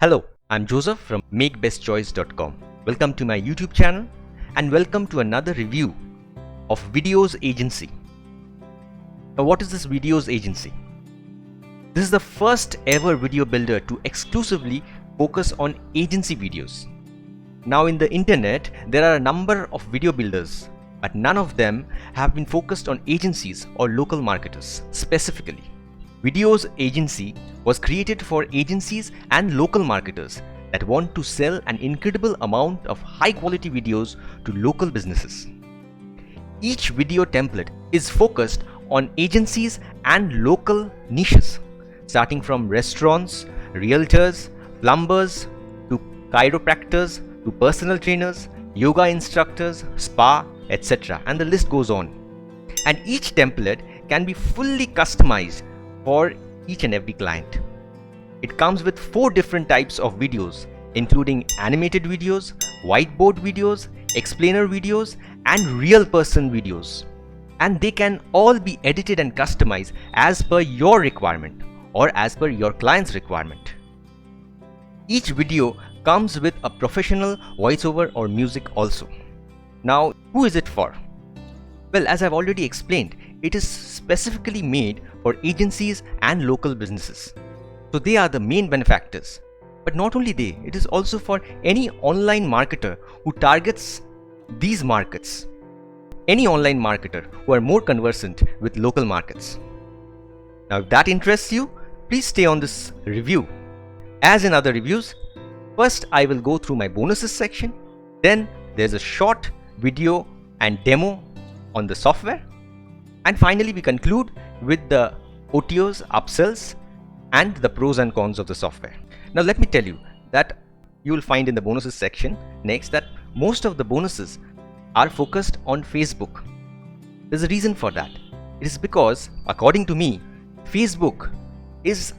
Hello, I'm Joseph from MakeBestChoice.com. Welcome to my YouTube channel and welcome to another review of Videos Agency. Now, what is this Videos Agency? This is the first ever video builder to exclusively focus on agency videos. Now, in the internet, there are a number of video builders, but none of them have been focused on agencies or local marketers specifically. Videos Agency was created for agencies and local marketers that want to sell an incredible amount of high quality videos to local businesses. Each video template is focused on agencies and local niches, starting from restaurants, realtors, plumbers, to chiropractors, to personal trainers, yoga instructors, spa, etc. And the list goes on. And each template can be fully customized for each and every client. It comes with 4 different types of videos, including animated videos, whiteboard videos, explainer videos, and real person videos. And they can all be edited and customized as per your requirement or as per your client's requirement. Each video comes with a professional voiceover or music also. Now, who is it for? Well, as I've already explained, it is specifically made for agencies and local businesses. So they are the main benefactors. But not only they, it is also for any online marketer who targets these markets. Any online marketer who are more conversant with local markets. Now, if that interests you, please stay on this review. As in other reviews, first I will go through my bonuses section. Then there's a short video and demo on the software. And finally, we conclude with the OTOs, upsells, and the pros and cons of the software. Now, let me tell you that you will find in the bonuses section next that most of the bonuses are focused on Facebook. There's a reason for that. It is because, according to me, Facebook is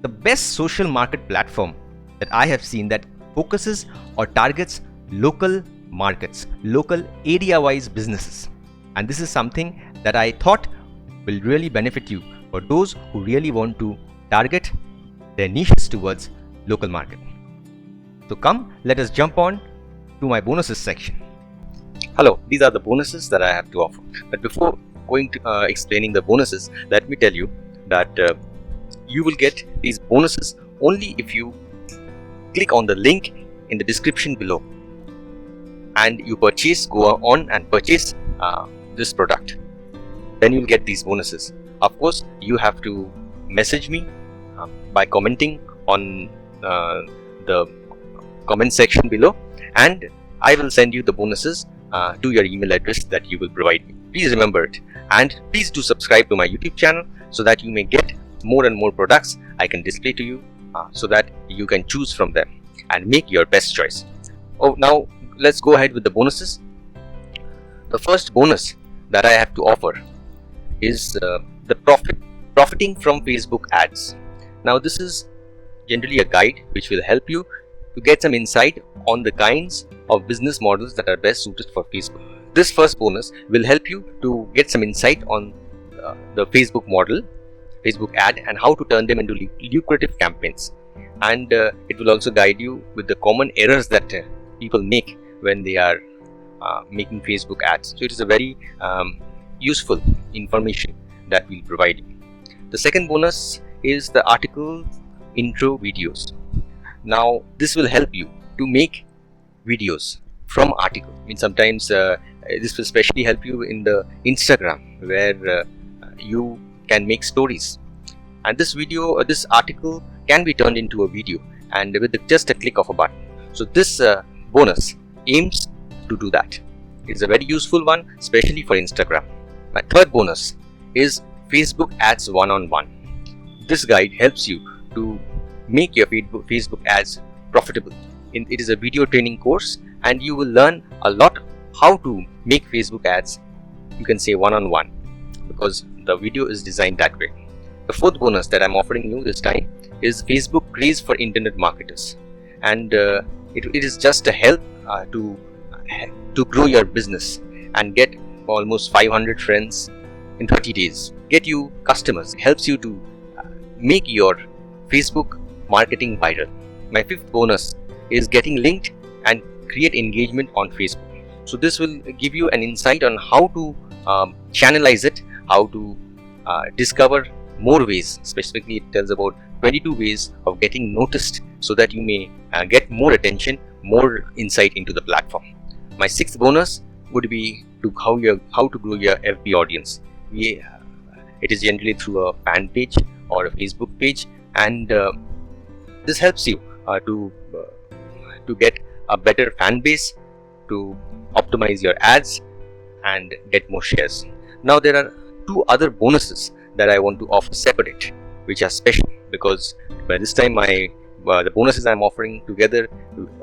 the best social market platform that I have seen that focuses or targets local markets, local area-wise businesses. And this is something that I thought will really benefit you for those who really want to target their niches towards local market. So come, let us jump on to my bonuses section. Hello, these are the bonuses that I have to offer. But before going to explaining the bonuses, let me tell you that you will get these bonuses only if you click on the link in the description below and you go on and purchase this product. Then you'll get these bonuses. Of course, you have to message me by commenting on the comment section below, and I will send you the bonuses to your email address that you will provide me. Please remember it, and please do subscribe to my YouTube channel so that you may get more and more products I can display to you so that you can choose from them and make your best choice. Now let's go ahead with the bonuses. The first bonus that I have to offer is the profiting from Facebook ads. Now, this is generally a guide which will help you to get some insight on the kinds of business models that are best suited for Facebook. This first bonus will help you to get some insight on the Facebook model, Facebook ad, and how to turn them into lucrative campaigns. And it will also guide you with the common errors that people make when they are making Facebook ads. So it is a very useful information that we'll provide you. The second bonus is the article intro videos. Now, this will help you to make videos from article. I mean, sometimes this will especially help you in the Instagram where you can make stories. And this article can be turned into a video and with just a click of a button. So this bonus aims to do that. It's a very useful one, especially for Instagram. My third bonus is Facebook ads one-on-one. This guide helps you to make your Facebook ads profitable. It is a video training course and you will learn a lot how to make Facebook ads, you can say one-on-one, because the video is designed that way. The fourth bonus that I'm offering you this time is Facebook Craze for Internet Marketers. And it is just a help to grow your business and get almost 500 friends in 30 days, get you customers, helps you to make your Facebook marketing viral. My fifth bonus is getting linked and create engagement on Facebook. So this will give you an insight on how to channelize it, how to discover more ways. Specifically, it tells about 22 ways of getting noticed so that you may get more attention, more insight into the platform. My sixth bonus would be to how to grow your FB audience. It is generally through a fan page or a Facebook page, and this helps you to get a better fan base, to optimize your ads and get more shares. Now there are two other bonuses that I want to offer separate, which are special, because by this time the bonuses I'm offering together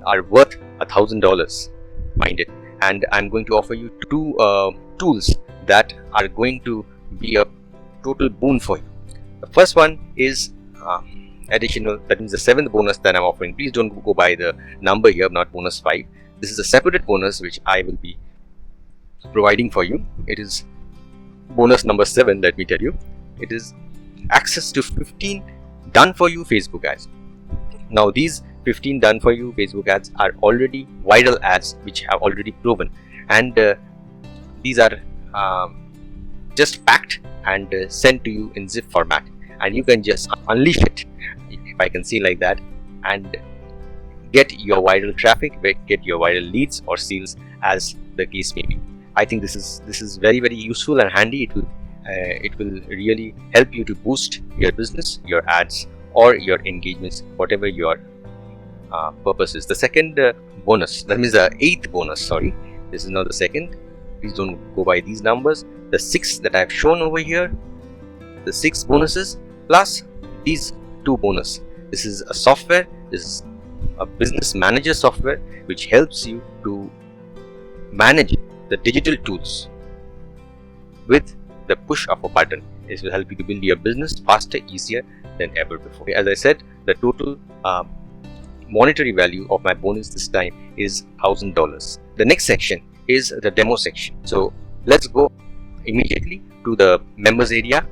are worth $1,000, mind it, and I'm going to offer you two tools that are going to be a total boon for you. The first one is additional, that means the seventh bonus that I'm offering. Please don't go by the number here, not bonus 5. This is a separate bonus which I will be providing for you. It is bonus number 7, let me tell you. It is access to 15 done for you Facebook ads. Now these 15 done for you Facebook ads are already viral ads which have already proven, and these are just packed and sent to you in zip format, and you can just unleash it, if I can say like that, and get your viral traffic, get your viral leads or sales, as the case may be. I think this is very, very useful and handy. It will really help you to boost your business, your ads, or your engagements, whatever your purpose is. The second bonus, that means the 8th bonus, sorry, this is not the second, please don't go by these numbers. The 6 that I've shown over here, the 6 bonuses plus these 2 bonus. This is a software, this is a business manager software which helps you to manage the digital tools with the push of a button. This will help you to build your business faster, easier than ever before. As I said, the total monetary value of my bonus this time is $1,000. The next section is the demo section. So let's go immediately to the members area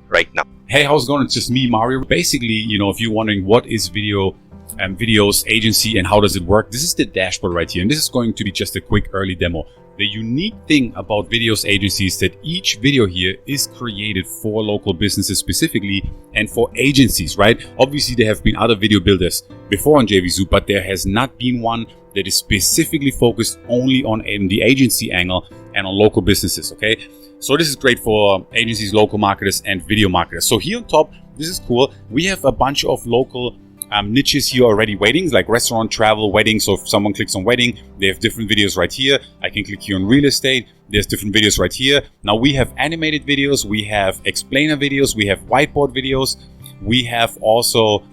right now. Hey, how's it going? It's just me, Mario. Basically, if you're wondering what is Videos Agency and how does it work, this is the dashboard right here, and this is going to be just a quick early demo. The unique thing about Videos Agency is that each video here is created for local businesses specifically and for agencies, right? Obviously, there have been other video builders before on JVZoo, but there has not been one that is specifically focused only on the agency angle and on local businesses, okay? So this is great for agencies, local marketers, and video marketers. So here on top, this is cool. We have a bunch of local niches here already waiting, like restaurant, travel, wedding. So if someone clicks on wedding, they have different videos right here. I can click here on real estate. There's different videos right here. Now we have animated videos, we have explainer videos, we have whiteboard videos. We have also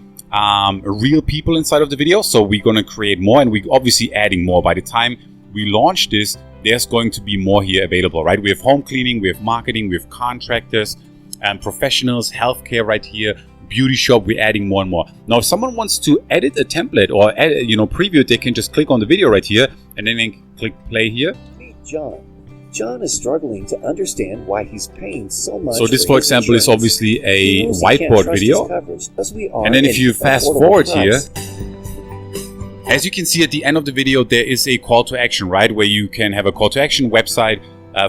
real people inside of the video. So we're going to create more, and we're obviously adding more. By the time we launch this, there's going to be more here available, right? We have home cleaning, we have marketing, we have contractors, professionals, healthcare right here. Beauty shop, we're adding more and more. Now, if someone wants to edit a template or preview it, they can just click on the video right here and then they click play here. Meet John. John is struggling to understand why he's paying so much. So this, for example, is obviously a whiteboard video. And then if you fast forward here, as you can see at the end of the video, there is a call to action, right? Where you can have a call to action, website,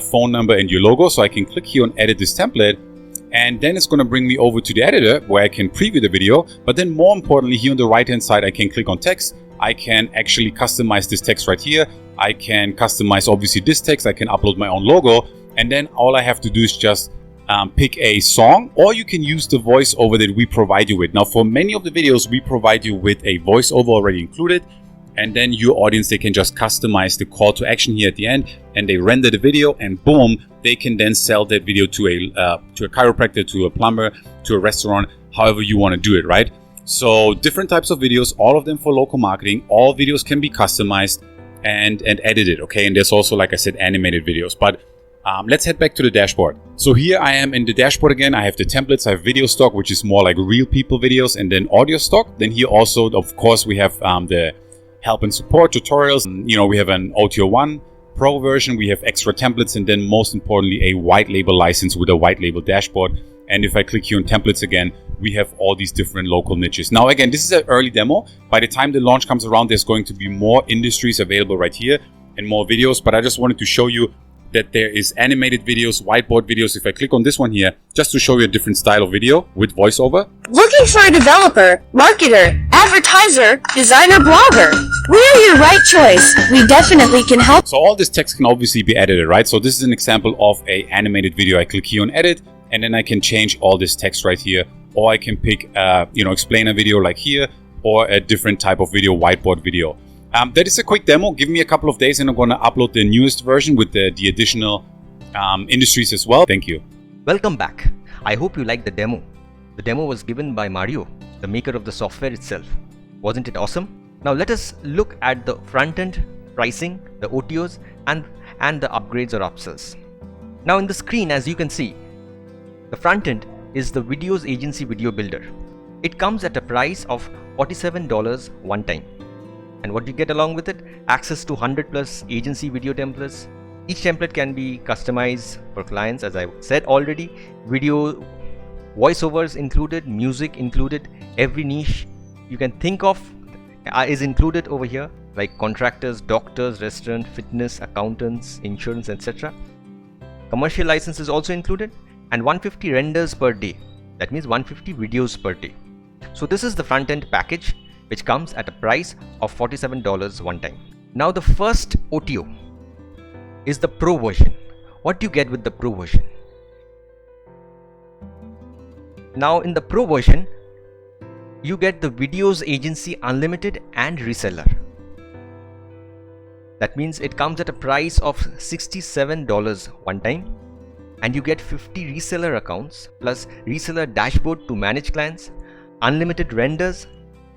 phone number, and your logo. So I can click here on edit this template. And then it's going to bring me over to the editor where I can preview the video. But then more importantly, here on the right hand side, I can click on text. I can actually customize this text right here. I can customize obviously this text. I can upload my own logo. And then all I have to do is just pick a song, or you can use the voiceover that we provide you with. Now, for many of the videos, we provide you with a voiceover already included. And then your audience, they can just customize the call to action here at the end, and they render the video, and boom, they can then sell that video to a chiropractor, to a plumber, to a restaurant, however you want to do it, right? So different types of videos, all of them for local marketing. All videos can be customized and edited, okay? And there's also, like I said, animated videos. But let's head back to the dashboard. So here I am in the dashboard again. I have the templates, I have video stock, which is more like real people videos, and then audio stock. Then here also, of course, we have the help and support tutorials. We have an OTO1 Pro version, we have extra templates, and then most importantly, a white label license with a white label dashboard. And if I click here on templates again, we have all these different local niches. Now, again, this is an early demo. By the time the launch comes around, there's going to be more industries available right here and more videos. But I just wanted to show you that there is animated videos, whiteboard videos. If I click on this one here, just to show you a different style of video with voiceover. Looking for a developer, marketer, advertiser, designer, blogger? We're your right choice. We definitely can help. So all this text can obviously be edited, right? So this is an example of a animated video. I click here on edit, and then I can change all this text right here. Or I can pick, explainer video like here, or a different type of video, whiteboard video. That is a quick demo. Give me a couple of days and I'm going to upload the newest version with the additional industries as well. Thank you. Welcome back. I hope you liked the demo. The demo was given by Mario, the maker of the software itself. Wasn't it awesome? Now let us look at the front end, pricing, the OTOs and the upgrades or upsells. Now in the screen, as you can see, the front end is the Videos Agency Video Builder. It comes at a price of $47 one time. And what do you get along with it? Access to 100 plus agency video templates. Each template can be customized for clients, as I said already. Video, voiceovers included, music included. Every niche you can think of is included over here, like contractors, doctors, restaurant, fitness, accountants, insurance, etc. Commercial license is also included, and 150 renders per day. That means 150 videos per day. So this is the front end package, which comes at a price of $47 one time. Now the first OTO is the Pro version. What do you get with the Pro version? Now in the Pro version, you get the Videos Agency Unlimited and Reseller. That means it comes at a price of $67 one time, and you get 50 reseller accounts plus reseller dashboard to manage clients, unlimited renders,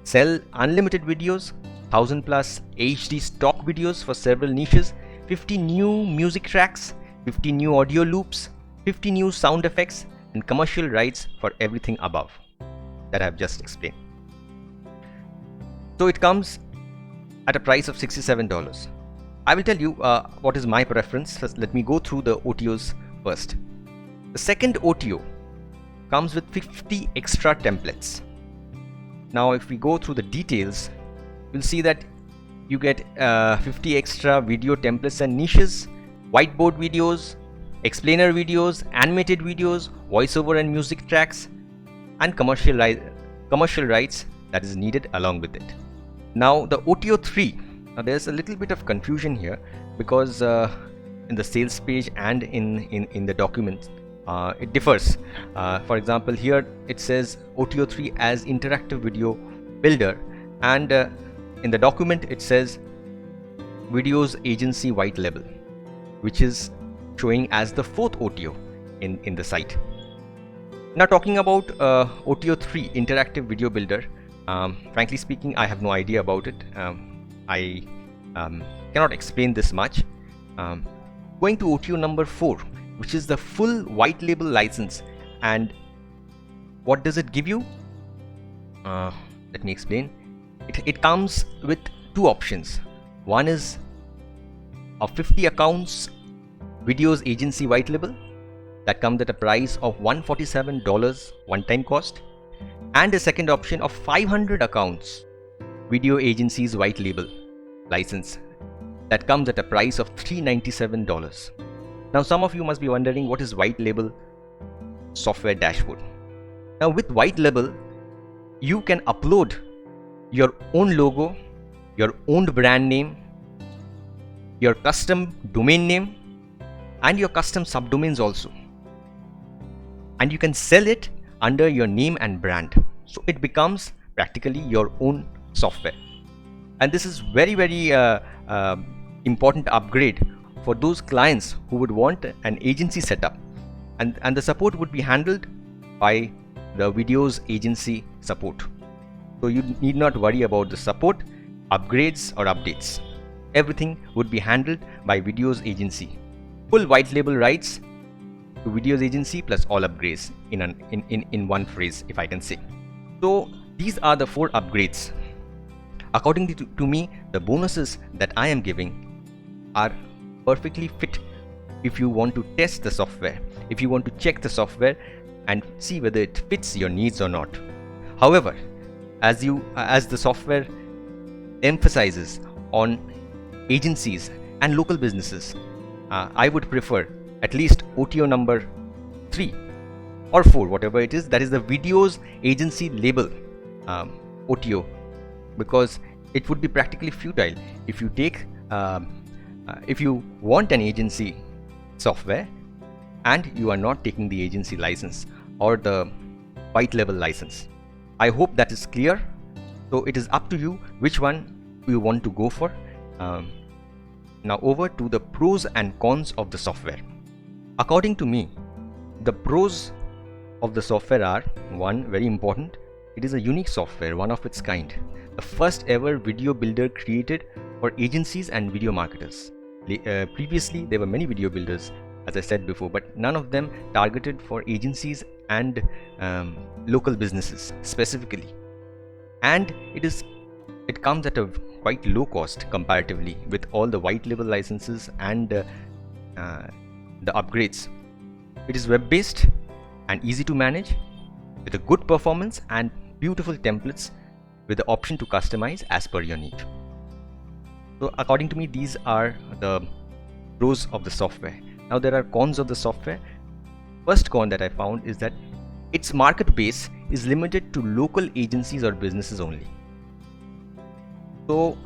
sell unlimited videos, 1000 plus HD stock videos for several niches, 50 new music tracks, 50 new audio loops, 50 new sound effects, and commercial rights for everything above that I have just explained. So it comes at a price of $67. I will tell you what is my preference. First, let me go through the OTOs first. The second OTO comes with 50 extra templates. Now if we go through the details, you'll see that you get 50 extra video templates and niches, whiteboard videos, explainer videos, animated videos, voiceover and music tracks, and commercial rights that is needed along with it. Now the OTO 3, now there's a little bit of confusion here because in the sales page and in the document it differs. For example, here it says OTO 3 as interactive video builder, and in the document it says Videos Agency white label, which is showing as the fourth OTO in the site. Now talking about OTO 3 interactive video builder, frankly speaking, I have no idea about it. I cannot explain this much. Going to OTO number 4, which is the full white label license, and what does it give you? Let me explain. It comes with two options. One is a 50 accounts Videos Agency white label that comes at a price of $147 one-time cost, and a second option of 500 accounts Video Agencies white label license that comes at a price of $397. Now some of you must be wondering, what is white label software dashboard? Now with white label, you can upload your own logo, your own brand name, your custom domain name, and your custom subdomains also, and you can sell it under your name and brand. So it becomes practically your own software, and this is very important upgrade for those clients who would want an agency setup, and the support would be handled by the Videos Agency support. So you need not worry about the support, upgrades or updates. Everything would be handled by Videos Agency. Full white label rights to Videos Agency plus all upgrades in one phrase, if I can say. So these are the 4 upgrades. According to me, the bonuses that I am giving are perfectly fit if you want to test the software, if you want to check the software and see whether it fits your needs or not. However, as the software emphasizes on agencies and local businesses, I would prefer at least OTO number 3 or 4, whatever it is, that is the videos agency label OTO, because it would be practically futile if you take if you want an agency software and you are not taking the agency license or the white label license. I hope that is clear. So it is up to you which one you want to go for. Now over to the pros and cons of the software. According to me, the pros of the software are: 1, very important, it is a unique software, one of its kind, the first ever video builder created for agencies and video marketers. Previously there were many video builders, as I said before, but none of them targeted for agencies and local businesses specifically. And it comes at a quite low cost comparatively with all the white label licenses and the upgrades. It is web based and easy to manage, with a good performance and beautiful templates with the option to customize as per your need. So according to me, these are the pros of the software. Now there are cons of the software. First con that I found is that its market base is limited to local agencies or businesses only. So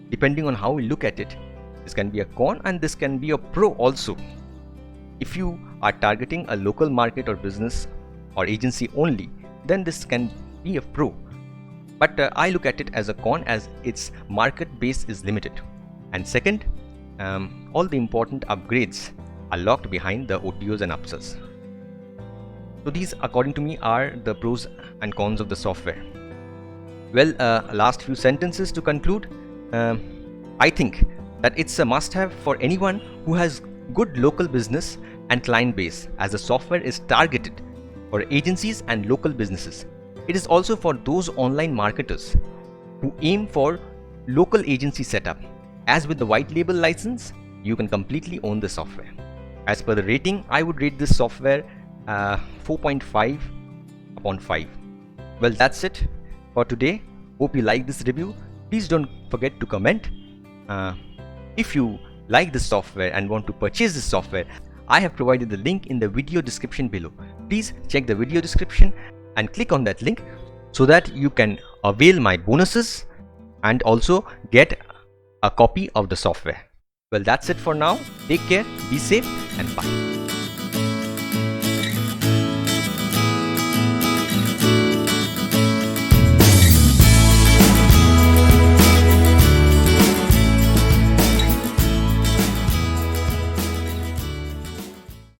depending on how we look at it, this can be a con and this can be a pro also. If you are targeting a local market or business or agency only, then this can be a pro. But I look at it as a con, as its market base is limited. And second, all the important upgrades are locked behind the OTOs and upsells. So these, according to me, are the pros and cons of the software. Well, last few sentences to conclude. I think that it's a must-have for anyone who has good local business and client base, as the software is targeted for agencies and local businesses. It is also for those online marketers who aim for local agency setup. As with the white label license, you can completely own the software. As per the rating, I would rate this software 4.5 upon 5. Well, that's it for today. Hope you like this review. Please don't forget to comment. If you like this software and want to purchase this software, I have provided the link in the video description below. Please check the video description and click on that link so that you can avail my bonuses and also get a copy of the software. Well, that's it for now. Take care, be safe, and bye.